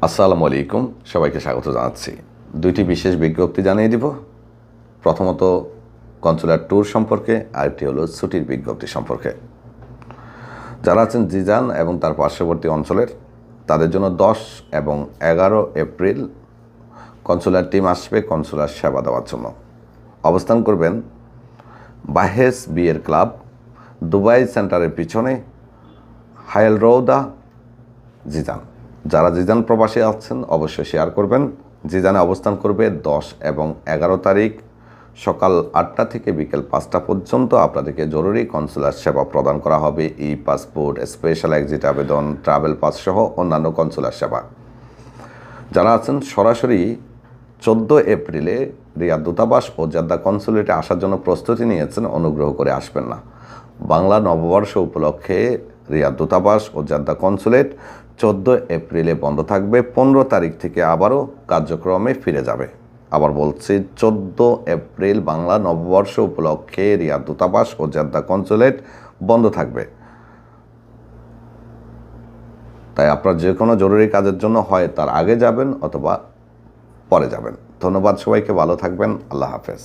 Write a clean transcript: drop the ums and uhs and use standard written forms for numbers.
আসসালামু আলাইকুম, সবাইকে স্বাগত জানাচ্ছি। দুইটি বিশেষ বিজ্ঞপ্তি জানিয়ে দিব। প্রথমত কনসুলার ট্যুর সম্পর্কে, আরেকটি হলো ছুটির বিজ্ঞপ্তি সম্পর্কে। যারা আছেন জিজান এবং তার পার্শ্ববর্তী অঞ্চলের, তাদের জন্য 10 এবং 11 এপ্রিল কনসুলার টিম আসবে কনসুলার সেবা দেওয়ার জন্য। অবস্থান করবেন বাহেস বিয়ের ক্লাব, দুবাই সেন্টারের পিছনে, হায়েল রৌদা, জিজান। যারা জিজান প্রবাসী আছেন অবশ্যই শেয়ার করবেন। জিজানে অবস্থান করবে 10 এবং 11 তারিখ সকাল 8টা থেকে বিকেল 5টা পর্যন্ত। আপনাদেরকে জরুরি কনসুলার সেবা প্রদান করা হবে, পাসপোর্ট, স্পেশাল এক্সিট আবেদন, ট্রাভেল পাস সহ অন্যান্য কনসুলার সেবা। যারা আছেন সরাসরি 14 এপ্রিলে রিয়াদ দূতাবাস ও জেদ্দা কনসুলেটে আসার জন্য প্রস্তুতি নিয়েছেন, অনুগ্রহ করে আসবেন না। বাংলা নববর্ষ উপলক্ষে রিয়াদ দূতাবাস ও জেদ্দা কনসুলেট 14 এপ্রিলে বন্ধ থাকবে। 15 তারিখ থেকে আবারও কার্যক্রমে ফিরে যাবে। আবার বলছি, 14 এপ্রিল বাংলা নববর্ষ উপলক্ষে রিয়াদ দূতাবাস ও জেদ্দা কনসুলেট বন্ধ থাকবে। তাই আপনার যে কোনো জরুরি কাজের জন্য হয় তার আগে যাবেন অথবা পরে যাবেন। ধন্যবাদ সবাইকে, ভালো থাকবেন। আল্লাহ হাফেজ।